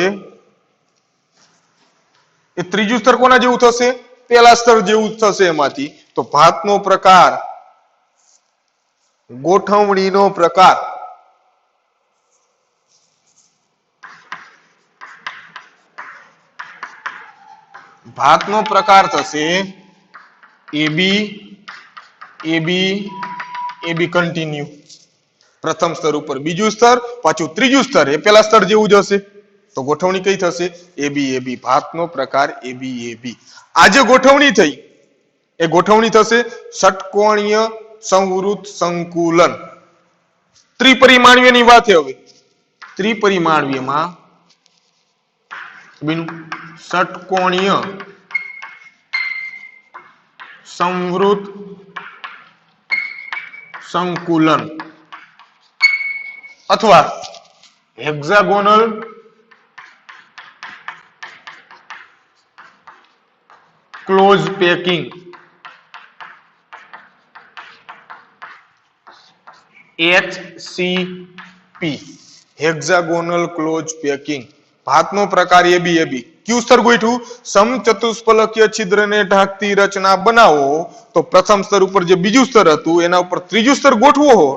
એ ત્રીજું સ્તર કોના જેવું થશે? પહેલા સ્તર જેવું થશે એમાંથી. તો ભાતનો પ્રકાર, ગોઠવણીનો પ્રકાર ભાતનો પ્રકાર થશે એબી એબી એબી કન્ટિન્યુ. પ્રથમ સ્તર ઉપર બીજું સ્તર, પાછું ત્રીજું સ્તર એ પેલા સ્તર જેવું જ હશે. તો ગોઠવણી કઈ થશે? એબી એબી. ભાતનો પ્રકાર એબી એબી. આ જે ગોઠવણી થઈ એ ગોઠવણી થશે ષટકોણીય સંવૃત સંકુલન. ત્રિપરિમાણીયની વાત છે હવે. ત્રિપરિમાણીયમાં ષટકોણીય સંવૃત સંકુલન અથવા hexagonal close packing. HCP hexagonal close packing. ભાતનો પ્રકાર એબી એબી. ક્યુ સ્તર ગોઠવું? સમચતુષ્ફલકીય છિદ્રને ઢાંકતી રચના બનાવો. તો પ્રથમ સ્તર ઉપર જે બીજું સ્તર હતું એના ઉપર ત્રીજું સ્તર ગોઠવો હો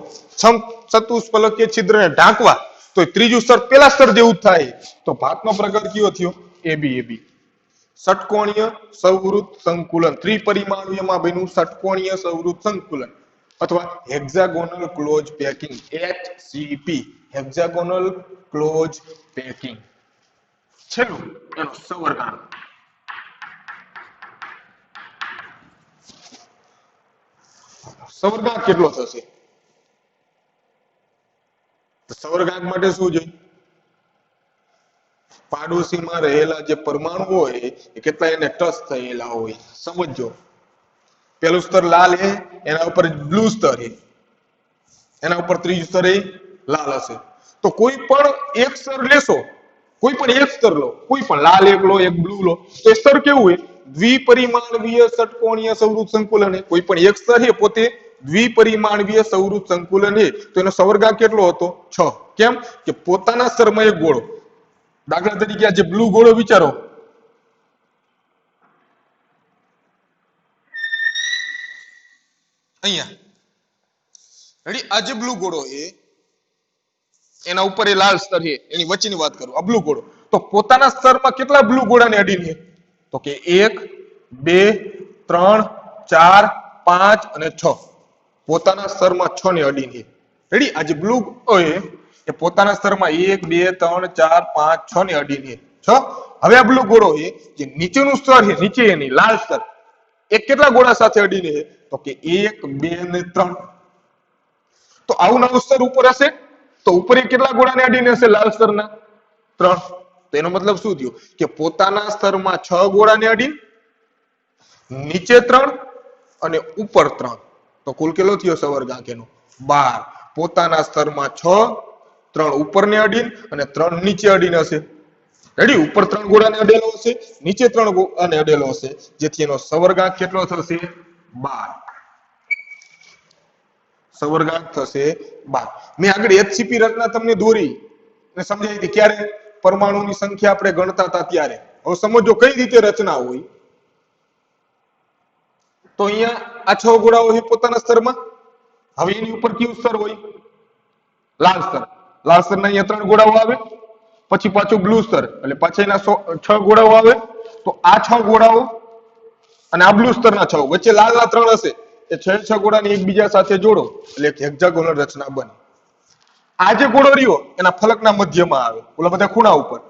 સમચતુષ્ફલકીય છિદ્રને ઢાંકવા, તો ત્રીજું સ્તર પેલા સ્તર જેવું જ થાય. તો ભાતનો પ્રકાર કયો થયો? એબી એબી. ષટકોણીય સંવૃત સંકુલન. ત્રિપરિમાણીયમાં બન્યું ષટકોણીય સંવૃત સંકુલન અથવા hexagonal close packing. HCP hexagonal close packing. છેલ્લું એનો સવર્ગાંક. સવર્ગાંક કેટલો થશે? સવર્ગાંક માટે શું જોઈએ? પાડોશીમાં રહેલા જે પરમાણુ હોય એ કેટલા એને ટચ થયેલા હોય. સમજો, પેલું સ્તર લાલ હે, એના ઉપર બ્લુ સ્તર હે, એના ઉપર ત્રીજું સ્તર એ લાલ હશે. તો કોઈ પણ એક સ્તર લેશો, કોઈ પણ એક સ્તર લો, કોઈ પણ લાલ એક લો, એક બ્લુ લો, તો એ સ્તર કેવું હોય? દ્વિપરિમાણીય ષટકોણીય સંવૃત સંકુલન હે. કોઈ પણ એક સ્તર હે પોતે દ્વિપરિમાણીય સંવૃત સંકુલન હે. તો એનો સવર્ગાંક કેટલો હતો? 6. કેમ કે પોતાના સ્તરમાં એક ગોળો. દાખલા તરીકે આ જે બ્લુ ગોળો વિચારો, અહીંયા રેડી, આ જે બ્લુ ગોળો છે એના ઉપર એ લાલ સ્તર છે, એની વચ્ચેની વાત કરું. આ બ્લુ ગોળો તો પોતાના સ્તરમાં કેટલા બ્લુ ગોળાને અડીને? તો કે 1 2 3 4 5 અને 6. પોતાના સ્તરમાં 6 ને અડીને. રેડી. આ જે બ્લુ હોય એ પોતાના સ્તરમાં 1 2 3 4 5 6 ને અડીને 6. હવે આ બ્લુ ગોળો છે જે નીચેનું સ્તર છે, નીચે એની લાલ સ્તર, એ કેટલા ગોળા સાથે અડીને છે? તો કે 1 2 અને 3. તો આવું નવું સ્તર ઉપર હશે તો ઉપર એ કેટલા ગોળાને અડીને હશે? લાલ સ્તરના 3. તો એનો મતલબ શું થયો? કે પોતાના સ્તરમાં 6 ગોળાને અડીને, નીચે 3 અને ઉપર 3. તો કુલ કેટલો થયો સવર્ગાંક એનો? 12. પોતાના સ્તરમાં 6, 3 ઉપરને અડીને અને 3 નીચે અડીને હશે. રેડી. ઉપર 3 ગોળાને અડેલો હશે, નીચે 3 ગોળાને અડેલો હશે, જેથી એનો સવર્ગાંક કેટલો થશે? 12. સવર્ગાંક થશે 12. મેં આગળ HCP રચના તમને દોરી અને સમજાવી હતી. ક્યારે? પરમાણુની સંખ્યા આપણે ગણતા હતા ત્યારે. હવે સમજો કઈ રીતે રચના હોય. તો અહીંયા આ 6 ગોળાઓ છે પોતાના સ્તરમાં. હવે એની ઉપર કયું સ્તર હોય? લાલ સ્તર. લાલ સ્તરના અહીંયા 3 ગોળાઓ આવે, પછી પાછું બ્લુ સ્તર, એટલે પાછા એના 6 ગોળાઓ આવે. તો આ 6 ગોળાઓ અને આ બ્લુ સ્તરના 6, વચ્ચે લાલના 3 હશે, એ 6 ગોળાને એકબીજા સાથે જોડો એટલે એક હેક્ઝાગોનલ રચના બને. આ જે ગોળો રહ્યો એના ફલકના મધ્યમાં આવે, ઓલા બધા ખૂણા ઉપર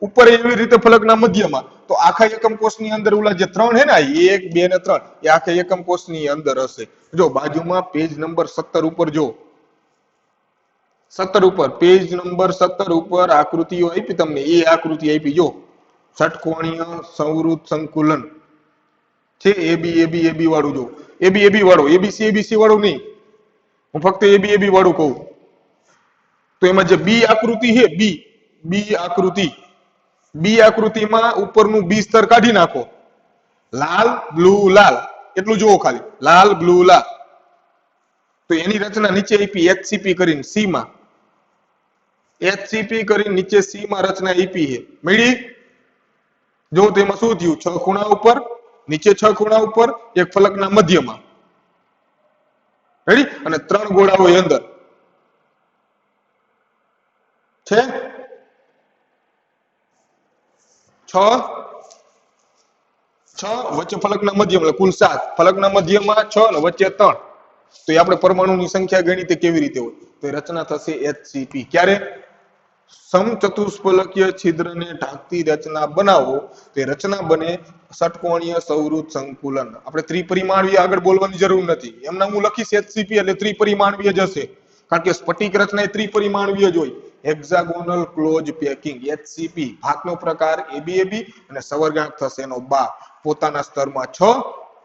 ઉપર એવી રીતે ફલકના મધ્યમાં, તો આખા એકમ કોષની અંદર ઓલા જે 3 હે ને 1, 2 ને 3 એ આખા એકમ કોષની અંદર હશે. જો બાજુમાં પેજ નંબર 17 ઉપર જો 17 ઉપર પેજ નંબર 17 ઉપર આકૃતિઓ આપી તમને, એ આકૃતિ આપી જો ષટકોણીય સંવૃત સંકુલન છે. એબી વાળું જો, એબી વાળું, એબીસી વાળું નહીં, હું ફક્ત એબી વાળું કહું. તો એમાં જે બી આકૃતિ છે, બી આકૃતિમાં ઉપરનું બી સ્તર કાઢી નાખો, લાલ બ્લુ લાલ એટલું જુઓ ખાલી, લાલ બ્લુ લાલ. તો એની રચના નીચે આપી એચસીપી કરીને સી માં, એચસીપી કરીને નીચે સી માં રચના આપી છે, મળી? જો તેમાં શું થયું, 6 ખૂણા ઉપર, નીચે 6 ખૂણા ઉપર, એક ફલકના મધ્યમાં, રેડી? અને 3 ગોળાઓ અંદર છે, 6 વચ્ચે ફલકના મધ્યમાં, એટલે કુલ 7, ફલકના મધ્યમાં 6 ને વચ્ચે 3. તો એ આપણે પરમાણુની સંખ્યા ગણી તે કેવી રીતે હોય, તો એ રચના થશે એચસીપી. ક્યારે? સમચતુષ્ફલકીય છિદ્રને ઢાંકતી રચના બનાવો તો એ રચના બને ષટકોણીય સંવૃત સંકુલન. આપણે ત્રિપરિમાણીય આગળ બોલવાની જરૂર નથી, એમના હું લખીશ એચસીપી એટલે ત્રિપરિમાણીય જ હશે, કારણ કે સ્ફટિક રચના એ ત્રિપરિમાણીય જ હોય. હેક્ઝાગોનલ ક્લોઝ પેકિંગ એચસીપી, ભાગનો પ્રકાર એબી અને સવર્ગાંક થશે એનો 12. પોતાના સ્તરમાં 6,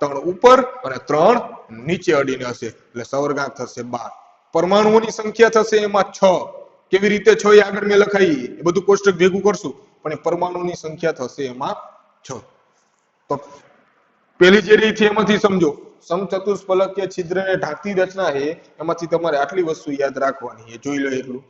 3 ઉપર અને 3 નીચે અડીને હશે એટલે સવર્ગાંક થશે 12. પરમાણુઓની સંખ્યા થશે એમાં 6. કેવી રીતે 6 એ આગળ મેં લખાઈ, એ બધું કોષ્ટક ભેગું કરશું, પણ એ પરમાણુની સંખ્યા થશે એમાં 6. તો પેલી જે રીત છે એમાંથી સમજો, સમચતુષ્ફલકીય છિદ્રને ઢાંકતી રચના છે, એમાંથી તમારે આટલી વસ્તુ યાદ રાખવાની, એ જોઈ લો એટલું.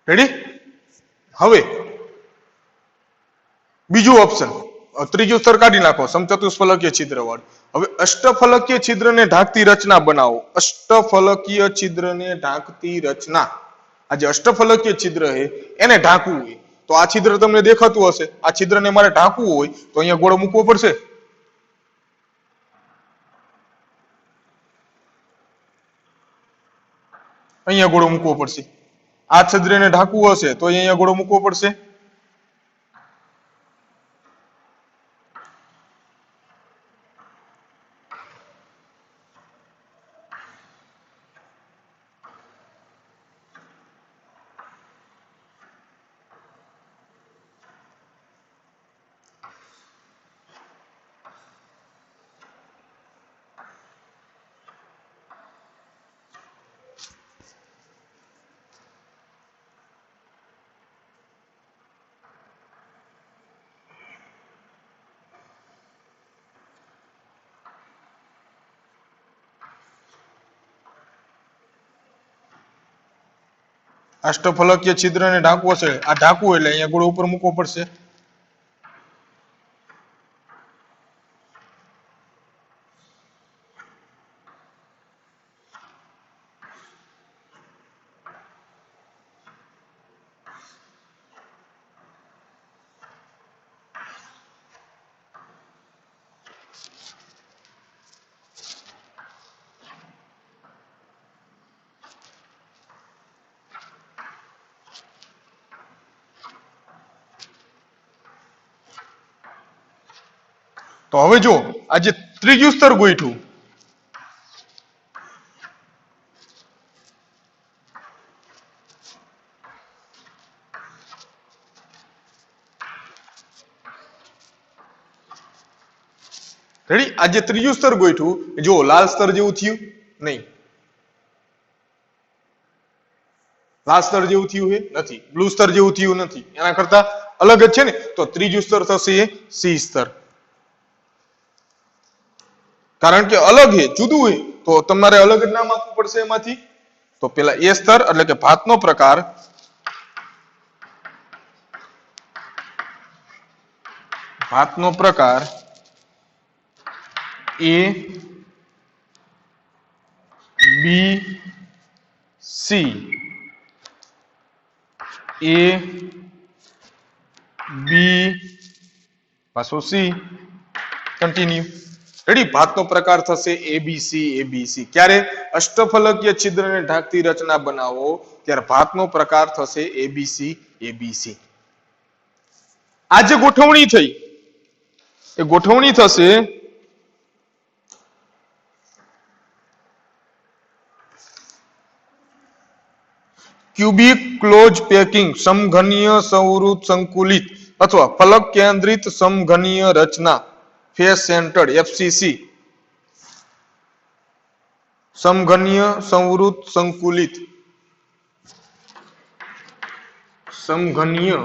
રેડી? હવે બીજું ઓપ્શન, ત્રીજું સ્તર કાઢી નાખો, સમચતુષ્ફલકીય છિદ્ર વાળું. હવે અષ્ટફલકીય છિદ્રને ઢાંકતી રચના બનાવો. અષ્ટફલકીય છિદ્રને ઢાંકતી રચના, આ જે અષ્ટફલકીય છિદ્ર છે એને ઢાંકવું હોય, તો આ છિદ્ર તમને દેખાતું હશે, આ છિદ્રને મારે ઢાંકવું હોય તો અહીંયા ગોળો મૂકવો પડશે. અહીંયા ગોળો મૂકવો પડશે. આ છિદ્રને ઢાંકવું હશે તો અહીંયા ગોળો મૂકવો પડશે. અષ્ટફલકીય છિદ્રને ઢાંકવો છે, આ ઢાંકવું એટલે અહીંયા ગોળો ઉપર મૂકવો પડશે. તો હવે જો આ જે ત્રીજું સ્તર ગોઠવું, રેડી? આ જે ત્રીજું સ્તર ગોઠવું, જો લાલ સ્તર જેવું થયું નહીં, લાલ સ્તર જેવું થયું છે નથી, બ્લુ સ્તર જેવું થયું નથી, એના કરતા અલગ જ છે ને, તો ત્રીજું સ્તર થશે એ સી સ્તર. કારણ કે અલગ છે, જુદું છે, તો તમારે અલગ જ નામ આપવું પડશે એમાંથી. તો પેલા એ સ્તર એટલે કે ભાતનો પ્રકાર, ભાતનો પ્રકાર એ બી સી, એ બી પાછો સી, કન્ટિન્યુ. રેડી? ભાતનો પ્રકાર થશે એબીસી એબીસી. ક્યારે અષ્ટફલકીય છિદ્રને ઢાંકતી રચના બનાવો ત્યારે ભાતનો પ્રકાર થશે એબીસી એબીસી. આ જે ગોઠવણી થઈ એ ગોઠવણી થશે ક્યુબિક ક્લોઝ પેકિંગ સમઘનીય સંવૃત સંકુલિત અથવા ફલક કેન્દ્રિત સમઘનીય રચના ફેસ સેન્ટર્ડ એફસીસી, સમઘનીય સંવૃત સંકુલિત, સમઘનીય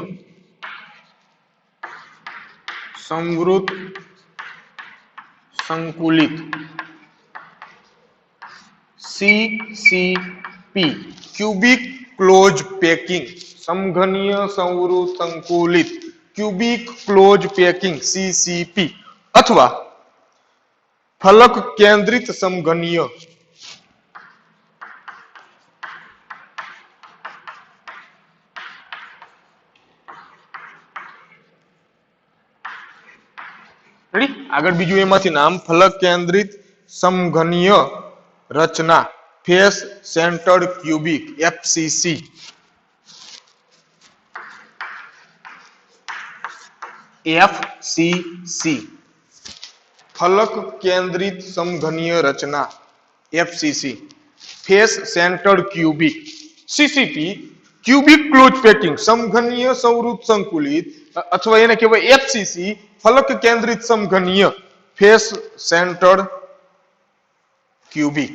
સંવૃત સંકુલિત સીસીપી, ક્યુબિક ક્લોઝ પેકિંગ સમઘનીય સંવૃત સંકુલિત ક્યુબિક ક્લોઝ પેકિંગ સીસીપી અથવા ફલક કેન્દ્રિત સમઘનીય રેડી? આગળ બીજું એમાંથી નામ ફલક કેન્દ્રિત સમઘનીય રચના face centred cubic FCC. FCC ફલક કેન્દ્રિત સમઘનીય રચના FCC, face centred cubic. CCP cubic close packing સમઘનીય સંવૃત સંકુલિત અથવા એને કહેવાય એફસીસી ફલક કેન્દ્રિત સમઘનીય ફેસ સેન્ટર્ડ ક્યુબિક.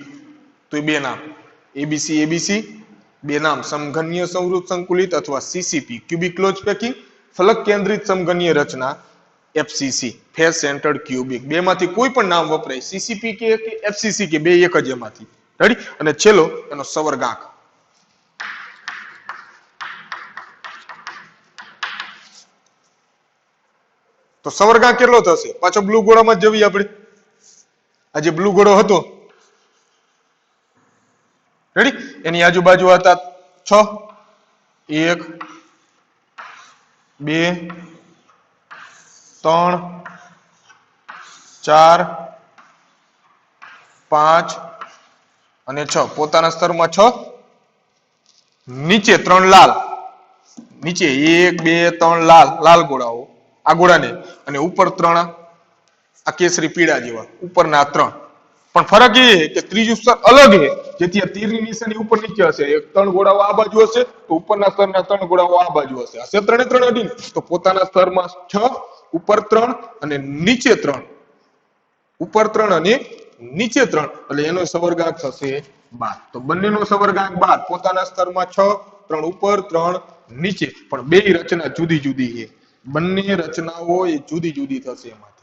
તો એ બે નામ એબીસી એબીસી, બે નામ સમઘનીય સંવૃત સંકુલિત અથવા સીસીપી ક્યુબિક ક્લોઝ પેકિંગ, ફલક કેન્દ્રિત સમઘનીય રચના એફસીસી ફેસ સેન્ટર્ડ ક્યુબિક. બે માંથી કોઈ પણ નામ વપરાય, સીસીપી કે એફસીસી કે બે એક જ એમાંથી. રેડી? અને છેલ્લો એનો સવર્ગાંક. તો સવર્ગાંક કેટલો થશે? પાછો બ્લુ ગોળામાં જ જવી આપણે. આ જે બ્લુ ગોળો હતો, રેડી? એની આજુબાજુ હતા 6, 1 2 3 4 5 અને 6. પોતાના સ્તરમાં 6, નીચે 3 લાલ, નીચે 1 2 3 લાલ લાલ ગોળાઓ આ ગોળાને, અને ઉપર 3 આ કેસરી પીળા જેવા ઉપરના 3. પણ ફરક એ કે ત્રીજું સ્તર અલગ છે, જેથી આ તીરની નિશાની ઉપર નીચે હશે. 3 ગોળાઓ આ બાજુ હશે તો ઉપરના સ્તરના 3 ગોળાઓ આ બાજુ હશે. હશે 3 3 અડીને, તો પોતાના સ્તરમાં 6, ઉપર 3 અને નીચે 3, ઉપર 3 અને નીચે 3, એટલે એનો સવર્ગાંક થશે 12. તો બંનેનો સવર્ગાંક 12. પોતાના સ્તરમાં 6, 3 ઉપર 3 નીચે, પણ બે રચના જુદી જુદી છે. બંને રચનાઓ એ જુદી જુદી થશે. એમાંથી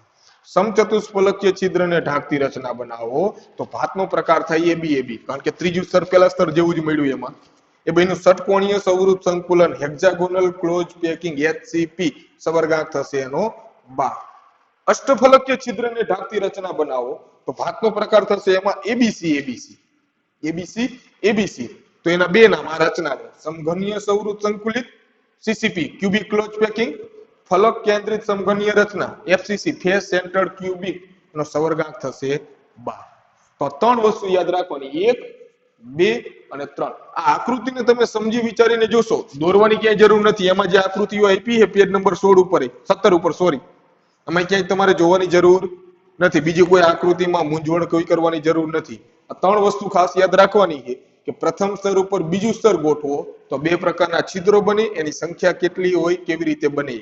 સમચતુષ્ફલકીય છિદ્રને ઢાંકતી રચના બનાવો તો ભાતનો પ્રકાર થાય એબી એબી. કારણ કે ત્રીજું સ્તર પેલા સ્તર જેવું જ મળ્યું એમાં. એ બેનું ષટકોણીય સંવૃત સંકુલન હેક્ઝાગોનલ ક્લોઝ પેકિંગ એચસીપી, સવર્ગાંક થશે એનો 12. અષ્ટફલકીય છિદ્રને ઢાંકતી રચના બનાવો તો ભાતનો પ્રકાર થશે એમાં એબીસી એબીસી, એબીસી એબીસી. તો એના બે નામ આ રચનાને સમઘનીય સંવૃત સંકુલિત સીસીપી ક્યુબિક ક્લોઝ પેકિંગ, ફલક કેન્દ્રિત સમઘનીય રચના એફસીસી ફેસ સેન્ટર્ડ ક્યુબિક નો સવર્ગાંક થશે 12. તો 3 વસ્તુ યાદ રાખવાની, 1 2 અને 3. આ આકૃતિને તમે સમજી વિચારીને જોશો, દોરવાની ક્યાંય જરૂર નથી. એમાં જે આકૃતિઓ આપી છે પેજ નંબર 16 ઉપર 17 ઉપર સોરી, એમાં ક્યાંય તમારે જોવાની જરૂર નથી. બીજી કોઈ આકૃતિમાં મૂંઝવણ કોઈ કરવાની જરૂર નથી. આ 3 વસ્તુ ખાસ યાદ રાખવાની છે કે પ્રથમ સ્તર ઉપર બીજું સ્તર ગોઠવો તો બે પ્રકારના છિદ્રો બને, એની સંખ્યા કેટલી હોય કેવી રીતે બને.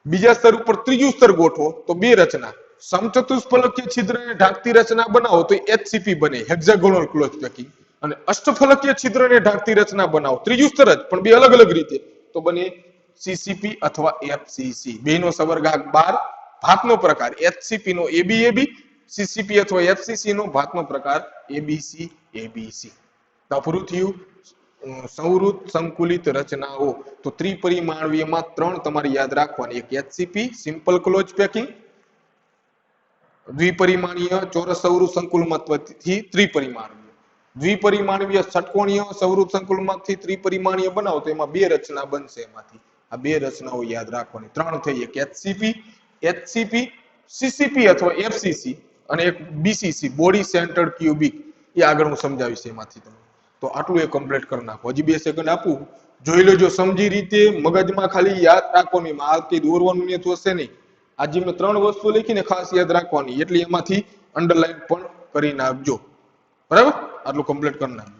બીજા સ્તર ઉપર ત્રીજું સ્તર ગોઠવો તો બે રચના, સમચતુષ્ફલકીય છિદ્રને ઢાંકતી રચના બનાવો તો એચસીપી બને, હેક્ઝાગોનલ ક્લોઝ પેકિંગ. અને અષ્ટફલકીય છિદ્રને ઢાંકતી રચના બનાવો. ત્રીજું સ્તર જ પણ બે અલગ અલગ રીતે તો બને સીસીપી અથવા એફસીસી. બેનો સવર્ગાંક 12. ભાતનો પ્રકાર એચસીપી નો એબીએબી, સીસીપી અથવા એફસીસી નો ભાતનો પ્રકાર એબીસી એબીસી. પૂરું થયું સંવૃત સંકુલિત રચનાઓ. તો ત્રિપરિમાણીયમાં 3 તમારે યાદ રાખવાની. એક એચસીપી સિમ્પલ ક્લોઝ પેકિંગ, દ્વિપરિમાણીય ચોરસ સૌરું સંકુલમાંથી ત્રિપરિમાણીય, દ્વિપરિમાણીય ષટકોણીય સૌરું સંકુલમાંથી ત્રિપરિમાણીય બનાવો તો એમાં 2 રચના બનશે. એમાંથી આ 2 રચનાઓ યાદ રાખવાની. 3 થઈ. એક એચસીપી, સીસીપી અથવા એફસીસી અને એક બીસીસી બોડી સેન્ટર્ડ ક્યુબિક. એ આગળ હું સમજાવીશ એમાંથી તમને. તો આટલું એ કમ્પ્લીટ કરી નાખો. હજી 2 સેકન્ડ આપું, જોઈ લેજો સમજી રીતે. મગજમાં ખાલી યાદ રાખવાની, આ કે દોરવાનું ને થશે નહીં. આજે મેં 3 વસ્તુ લખીને ખાસ યાદ રાખવાની, એટલે એમાંથી અંડરલાઈન પણ કરી નાખજો. બરાબર, આટલું કમ્પ્લીટ કરી નાખજો.